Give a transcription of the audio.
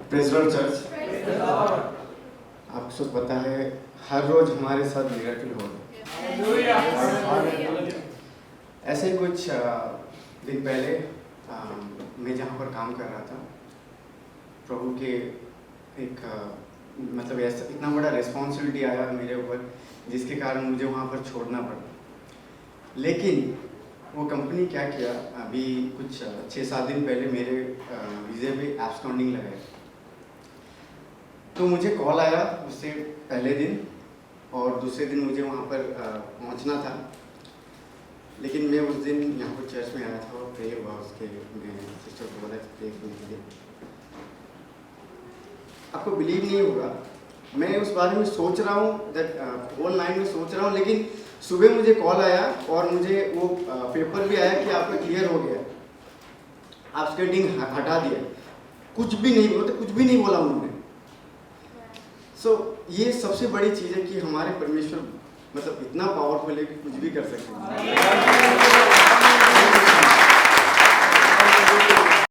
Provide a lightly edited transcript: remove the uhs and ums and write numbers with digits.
Praise Lord church. आपको सब पता है हर रोज हमारे साथ मिरेकल हो रहे हैं। ऐसे ही कुछ दिन पहले मैं जहाँ पर काम कर रहा था, प्रभु के एक मतलब ऐसा इतना बड़ा रिस्पॉन्सिबिलिटी आया मेरे ऊपर, जिसके कारण मुझे वहाँ पर छोड़ना पड़ा। लेकिन वो कंपनी क्या किया, अभी कुछ 6-7 दिन पहले मेरे वीज़े पे एब्सकॉन्डिंग लगाए। तो मुझे कॉल आया उससे पहले दिन, और दूसरे दिन मुझे वहाँ पर पहुँचना था। लेकिन मैं उस दिन यहाँ पर चर्च में आया था और प्रे हुआ, उसके मैं सिस्टर को बोला प्रे करने के लिए। आपको बिलीव नहीं होगा, मैं उस बारे में सोच रहा हूँ, दैट ऑनलाइन में सोच रहा हूँ, लेकिन सुबह मुझे कॉल आया और मुझे वो पेपर भी आया कि आपका क्लियर हो गया, आप स्केटिंग हटा दिया। कुछ भी नहीं बोलते, कुछ भी नहीं बोला उन्होंने। ये सबसे बड़ी चीज़ है कि हमारे परमेश्वर मतलब इतना पावरफुल है कि कुछ भी कर सकते हैं।